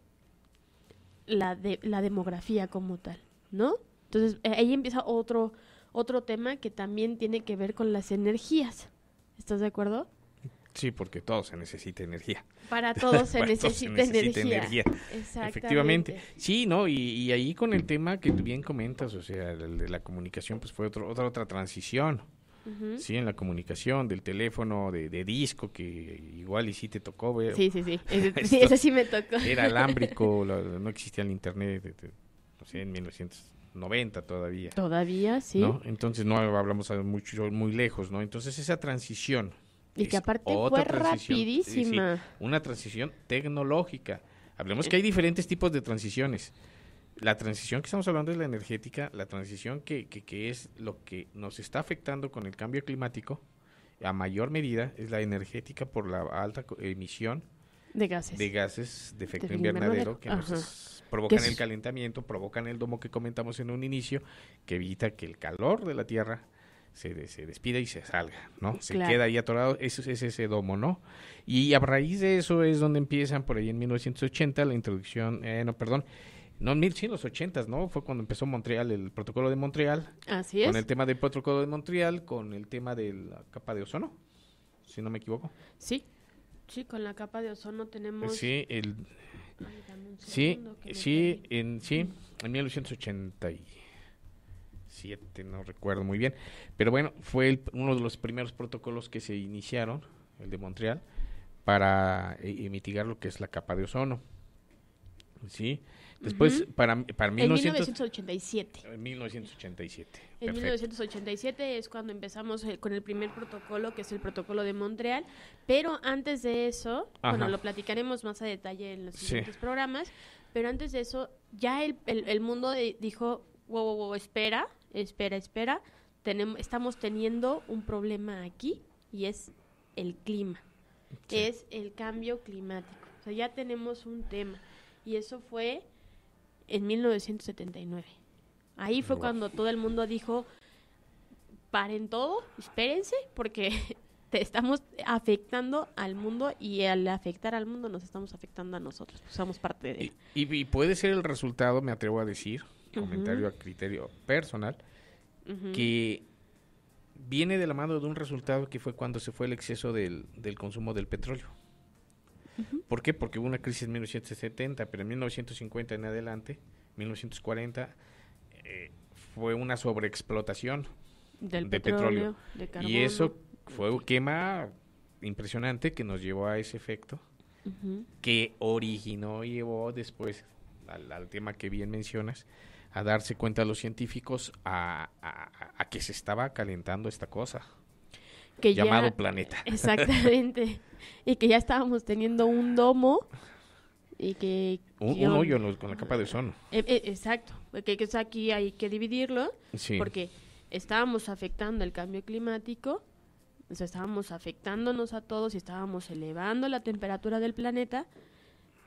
la demografía como tal, ¿no? Entonces, ahí empieza otro tema que también tiene que ver con las energías. ¿Estás de acuerdo? Sí, porque todo se necesita energía. Para todo se necesita energía. Exactamente. Efectivamente. Sí, ¿no? Y ahí con el tema que tú bien comentas, o sea, el de la comunicación, pues fue otra transición. Sí, en la comunicación, del teléfono, de disco, que igual y sí te tocó ver. Sí. Ese sí me tocó. Era alámbrico, no existía el internet, no sé, en 1900. 90 todavía. Todavía, sí. ¿No? Entonces no hablamos muy lejos, ¿no? Entonces esa transición... Y que aparte fue rapidísima. Sí, una transición tecnológica. Hablemos que hay diferentes tipos de transiciones. La transición que estamos hablando es la energética, la transición que es lo que nos está afectando con el cambio climático, a mayor medida, es la energética por la alta emisión de gases de efecto invernadero que provocan el calentamiento, provocan el domo que comentamos en un inicio, que evita que el calor de la Tierra se despida y se salga, ¿no? Se queda ahí atorado, es ese domo, ¿no? Y a raíz de eso es donde empiezan por ahí en 1980 la introducción, sí, los 80s, ¿no? Fue cuando empezó Montreal, el protocolo de Montreal. Así es. Con el tema del protocolo de Montreal, con el tema de la capa de ozono, si no me equivoco. Sí, con la capa de ozono tenemos... Sí, en 1987, no recuerdo muy bien, pero bueno, fue uno de los primeros protocolos que se iniciaron, el de Montreal, para mitigar lo que es la capa de ozono. Sí, después para 1987. En 1987. En 1987 es cuando empezamos con el primer protocolo, que es el protocolo de Montreal, pero antes de eso, bueno, lo platicaremos más a detalle en los siguientes programas, pero antes de eso ya el mundo dijo, wow, espera, estamos teniendo un problema aquí y es el clima, es el cambio climático, o sea, ya tenemos un tema. Y eso fue en 1979. Ahí fue cuando todo el mundo dijo, paren todo, espérense, porque estamos afectando al mundo y al afectar al mundo nos estamos afectando a nosotros. Pues somos parte de él. Y puede ser el resultado, me atrevo a decir, comentario a criterio personal, que viene de la mano de un resultado que fue cuando se fue el exceso del consumo del petróleo. ¿Por qué? Porque hubo una crisis en 1970, pero en 1950 en adelante, 1940, fue una sobreexplotación del de petróleo. De carbono. Y eso fue un quema impresionante que nos llevó a ese efecto, que llevó después al tema que bien mencionas, a darse cuenta los científicos a que se estaba calentando esta cosa. Llamado planeta. Exactamente. Y que ya estábamos teniendo un domo y que... Un hoyo con la capa de ozono. Exacto. Que aquí hay que dividirlo, sí. Porque estábamos afectando el cambio climático, o sea, estábamos afectándonos a todos y estábamos elevando la temperatura del planeta,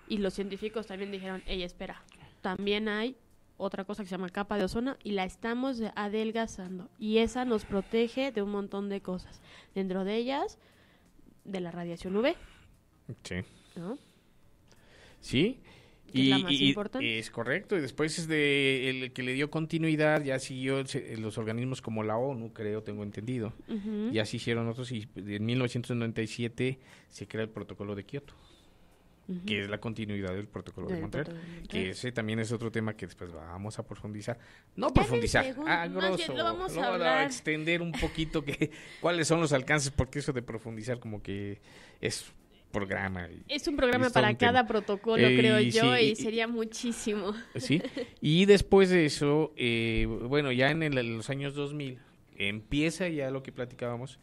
y los científicos también dijeron, espera, también hay otra cosa que se llama capa de ozono y la estamos adelgazando y esa nos protege de un montón de cosas, dentro de ellas de la radiación UV. Sí. ¿No? Sí. Es la más importante. Es correcto, y después es el que le dio continuidad, ya siguió los organismos como la ONU, tengo entendido, ya se hicieron otros, y en 1997 se crea el protocolo de Kioto. Que es la continuidad del protocolo de Montreal, que ese también es otro tema que después vamos a profundizar. No profundizar, grosso, lo vamos a hablar. Extender un poquito cuáles son los alcances, porque eso de profundizar como que es programa. Es un programa para cada protocolo, creo yo, y sería muchísimo. Sí, y después de eso, bueno, ya en los años 2000, empieza ya lo que platicábamos,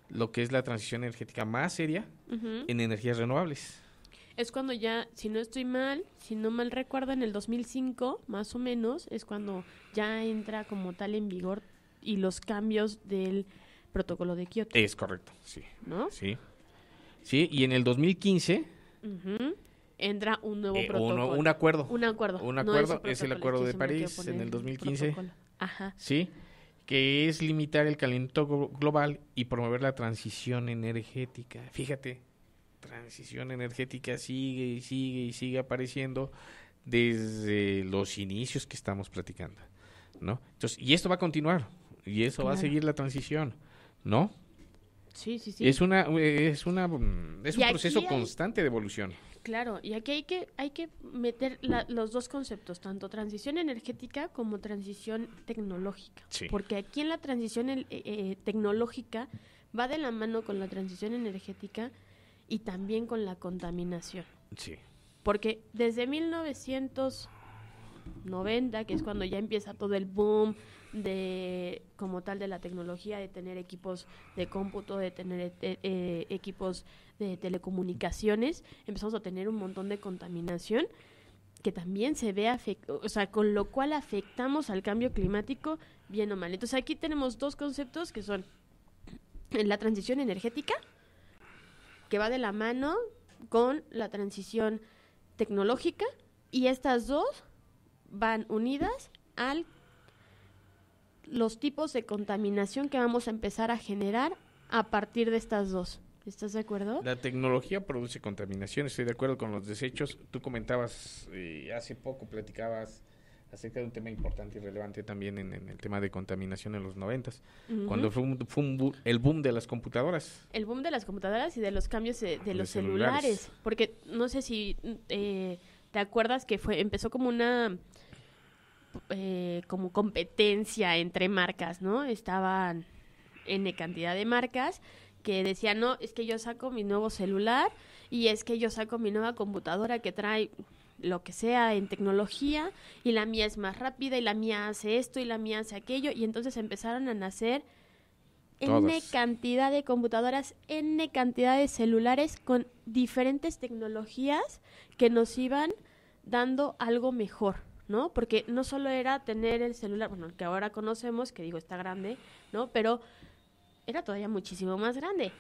lo que es la transición energética más seria en energías renovables. Es cuando ya, si no mal recuerdo, en el 2005, más o menos, es cuando ya entra como tal en vigor y los cambios del protocolo de Kioto. Es correcto, sí. ¿No? Sí. Sí, y en el 2015... entra un nuevo protocolo. Un acuerdo. Un acuerdo es el Acuerdo de París en el 2015. Ajá. Sí, que es limitar el calentamiento global y promover la transición energética. Fíjate, transición energética sigue apareciendo desde los inicios que estamos platicando, ¿no? Entonces, y esto va a continuar, y eso va a seguir la transición, ¿no? Sí. Es un proceso constante de evolución. Claro, y aquí hay que meter los dos conceptos, tanto transición energética como transición tecnológica. Sí. Porque aquí en la transición tecnológica va de la mano con la transición energética y también con la contaminación. Sí. Porque desde 1900 90, que es cuando ya empieza todo el boom de como tal de la tecnología, de tener equipos de cómputo, de tener equipos de telecomunicaciones, empezamos a tener un montón de contaminación que también se ve o sea, con lo cual afectamos al cambio climático bien o mal. Entonces aquí tenemos dos conceptos que son la transición energética, que va de la mano con la transición tecnológica, y estas dos van unidas a los tipos de contaminación que vamos a empezar a generar a partir de estas dos. ¿Estás de acuerdo? La tecnología produce contaminación, estoy de acuerdo con los desechos. Tú comentabas, hace poco platicabas acerca de un tema importante y relevante también en el tema de contaminación en los 90s, cuando fue el boom de las computadoras. El boom de las computadoras y de los cambios de los celulares. Porque no sé si te acuerdas que empezó como una como competencia entre marcas, ¿no? Estaban N cantidad de marcas que decían, no, es que yo saco mi nuevo celular y es que yo saco mi nueva computadora que trae lo que sea en tecnología y la mía es más rápida y la mía hace esto y la mía hace aquello, y entonces empezaron a nacer N cantidad de computadoras, N cantidad de celulares con diferentes tecnologías que nos iban dando algo mejor, ¿no? Porque no solo era tener el celular, bueno, el que ahora conocemos, que digo está grande, ¿no? Pero era todavía muchísimo más grande.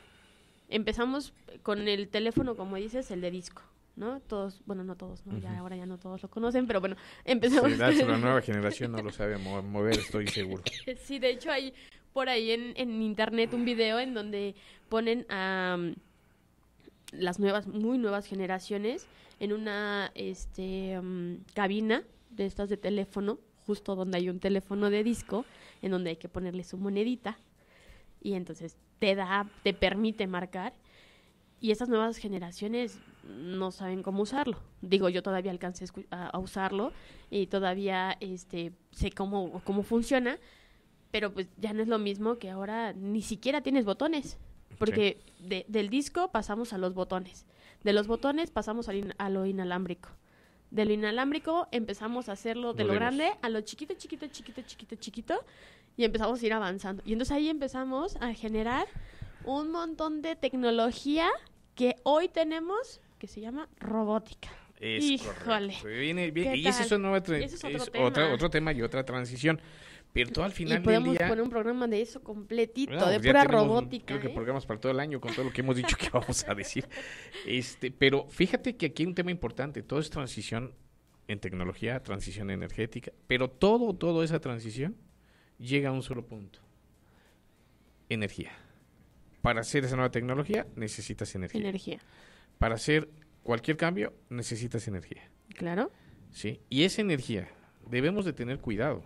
Empezamos con el teléfono, como dices, el de disco, ¿no? Todos, bueno, no todos, ¿no? Ya ahora ya no todos lo conocen, pero bueno, empezamos. Sí, la nueva generación no lo sabe mover, estoy seguro. Sí, de hecho hay por ahí en internet un video en donde ponen a las muy nuevas generaciones en una cabina de estas de teléfono, justo donde hay un teléfono de disco, en donde hay que ponerle su monedita, y entonces te permite marcar, y estas nuevas generaciones no saben cómo usarlo. Digo, yo todavía alcancé a usarlo y todavía sé cómo funciona, pero pues ya no es lo mismo que ahora ni siquiera tienes botones, porque del disco pasamos a los botones, de los botones pasamos a lo inalámbrico, de lo inalámbrico empezamos a hacerlo de lo grande a lo chiquito, y empezamos a ir avanzando. Y entonces ahí empezamos a generar un montón de tecnología que hoy tenemos, que se llama robótica. Híjole. Viene, y ese es otro tema y otra transición. Pero al final y podemos poner un programa de eso completito, no, de pura robótica. Creo que programas para todo el año con todo lo que hemos dicho que vamos a decir. Pero fíjate que aquí hay un tema importante. Todo es transición en tecnología, transición energética. Pero toda esa transición llega a un solo punto. Energía. Para hacer esa nueva tecnología necesitas energía. Para hacer cualquier cambio necesitas energía. Claro. Sí. Y esa energía debemos de tener cuidado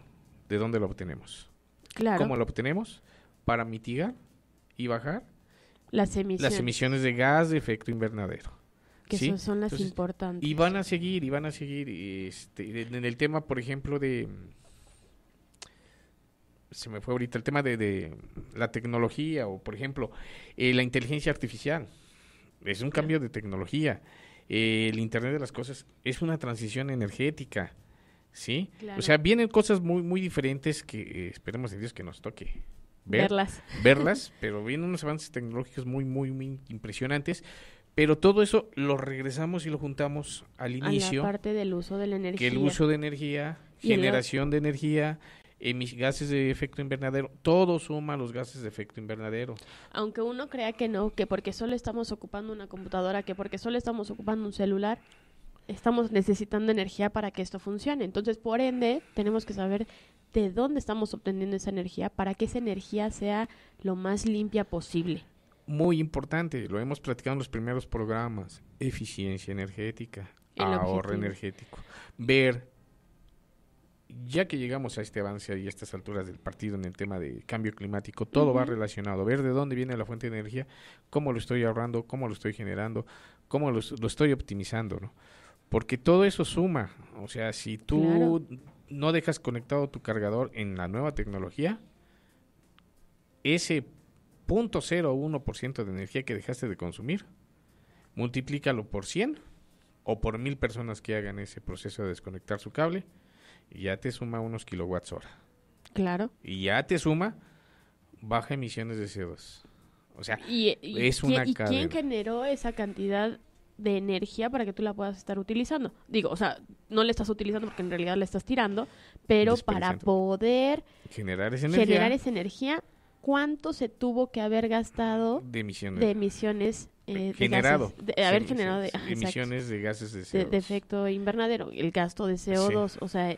de dónde la obtenemos. Claro. ¿Cómo la obtenemos? Para mitigar y bajar las emisiones de gas de efecto invernadero. Que ¿sí? Son las importantes. Y van a seguir. En el tema, por ejemplo, se me fue ahorita el tema de la tecnología, o por ejemplo la inteligencia artificial es un cambio de tecnología, el internet de las cosas es una transición energética, ¿sí? Claro. O sea, vienen cosas muy muy diferentes que esperemos en Dios que nos toque verlas, pero vienen unos avances tecnológicos muy muy muy impresionantes. Pero todo eso lo regresamos y lo juntamos al inicio, a la parte del uso de la energía, que el uso de energía, generación de energía, gases de efecto invernadero, todo suma los gases de efecto invernadero. Aunque uno crea que no, que porque solo estamos ocupando una computadora, que porque solo estamos ocupando un celular, estamos necesitando energía para que esto funcione. Entonces, por ende, tenemos que saber de dónde estamos obteniendo esa energía para que esa energía sea lo más limpia posible. Muy importante, lo hemos platicado en los primeros programas, eficiencia energética, ahorro energético, ver, ya que llegamos a este avance y a estas alturas del partido en el tema de cambio climático, todo va relacionado, ver de dónde viene la fuente de energía, cómo lo estoy ahorrando, cómo lo estoy generando, cómo lo estoy optimizando, ¿no? Porque todo eso suma, o sea, si tú no dejas conectado tu cargador en la nueva tecnología, ese 0.01% de energía que dejaste de consumir, multiplícalo por 100 o por 1000 personas que hagan ese proceso de desconectar su cable, ya te suma unos kilowatts hora. Claro. Y ya te suma baja emisiones de CO2. O sea, es una ¿y cadena. quién generó esa cantidad de energía para que tú la puedas estar utilizando? Digo, o sea, no la estás utilizando porque en realidad la estás tirando, pero para poder generar esa energía, ¿cuánto se tuvo que haber gastado de emisiones generado de haber generado emisiones de gases de CO2 de efecto invernadero, el gasto de CO2? Sí. O sea,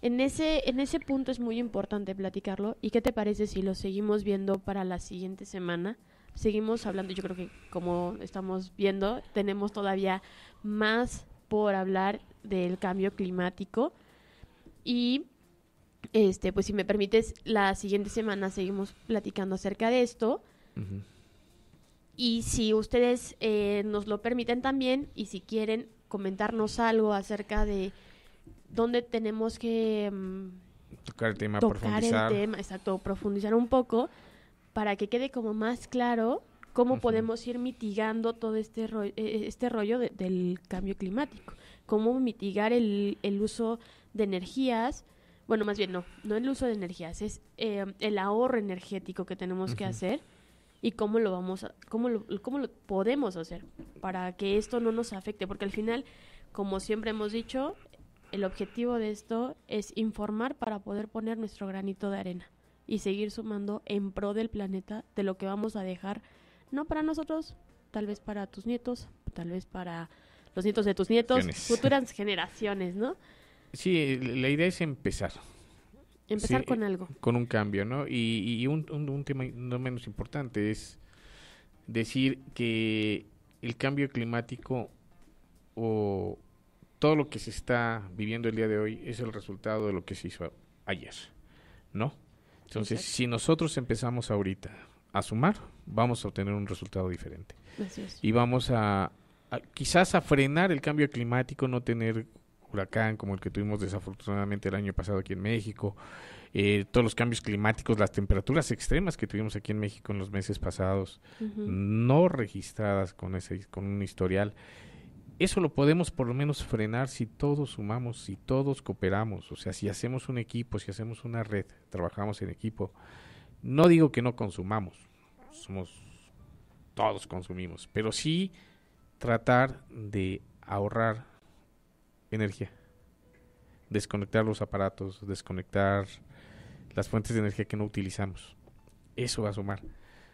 en ese punto es muy importante platicarlo. ¿Y qué te parece si lo seguimos viendo para la siguiente semana? Seguimos hablando, yo creo que como estamos viendo, tenemos todavía más por hablar del cambio climático. Y pues si me permites, la siguiente semana seguimos platicando acerca de esto. Uh-huh. Y si ustedes nos lo permiten también, y si quieren comentarnos algo acerca de dónde tenemos que tocar el tema, profundizar un poco, para que quede como más claro cómo uh-huh. podemos ir mitigando todo este rollo del cambio climático, cómo mitigar el uso de energías, bueno, más bien no el uso de energías, es el ahorro energético que tenemos uh-huh. que hacer, y cómo lo podemos hacer para que esto no nos afecte, porque al final, como siempre hemos dicho, el objetivo de esto es informar para poder poner nuestro granito de arena y seguir sumando en pro del planeta, de lo que vamos a dejar, no para nosotros, tal vez para tus nietos, tal vez para los nietos de tus nietos, futuras generaciones, ¿no? Sí, la idea es empezar con algo. Con un cambio, ¿no? Y un tema no menos importante es decir que el cambio climático o todo lo que se está viviendo el día de hoy es el resultado de lo que se hizo ayer, ¿no? Entonces, exacto. Si nosotros empezamos ahorita a sumar, vamos a obtener un resultado diferente. Así es. Y vamos quizás a frenar el cambio climático, no tener huracán como el que tuvimos desafortunadamente el año pasado aquí en México, todos los cambios climáticos, las temperaturas extremas que tuvimos aquí en México en los meses pasados, uh-huh. no registradas con un historial. Eso lo podemos por lo menos frenar si todos sumamos, si todos cooperamos, o sea, si hacemos un equipo, si hacemos una red, trabajamos en equipo. No digo que no consumamos, todos consumimos, pero sí tratar de ahorrar energía, desconectar los aparatos, desconectar las fuentes de energía que no utilizamos. Eso va a sumar.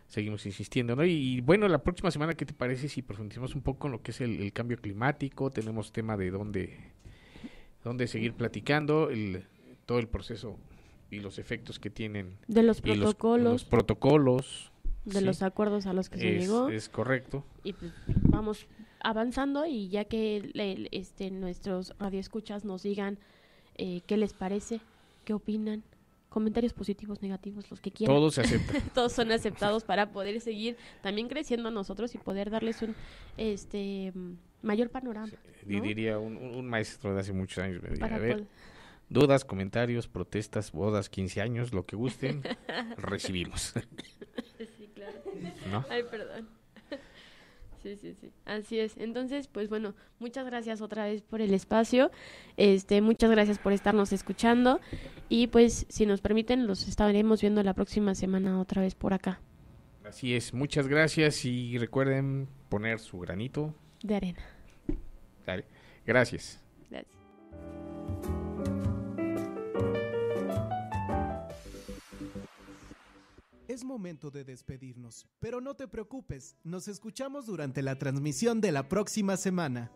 Seguimos insistiendo, ¿no? Y bueno, la próxima semana, ¿qué te parece si profundizamos un poco en lo que es el cambio climático? Tenemos tema de dónde seguir platicando, todo el proceso y los efectos que tienen. De los protocolos. Los protocolos. De ¿sí? los acuerdos a los que se llegó. Es correcto. Y pues vamos avanzando, y ya que nuestros radioescuchas nos digan qué les parece, qué opinan. Comentarios positivos, negativos, los que quieran. Todos se aceptan. Todos son aceptados para poder seguir también creciendo nosotros y poder darles un mayor panorama. Sí, ¿no? Diría un maestro de hace muchos años, me diría, dudas, comentarios, protestas, bodas, 15 años, lo que gusten, recibimos. Sí, claro. ¿No? Ay, perdón. Sí. Así es. Entonces, pues bueno, muchas gracias otra vez por el espacio. Muchas gracias por estarnos escuchando. Y pues, si nos permiten, los estaremos viendo la próxima semana otra vez por acá. Así es. Muchas gracias y recuerden poner su granito de arena. Dale. Gracias. Gracias. Es momento de despedirnos, pero no te preocupes, nos escuchamos durante la transmisión de la próxima semana.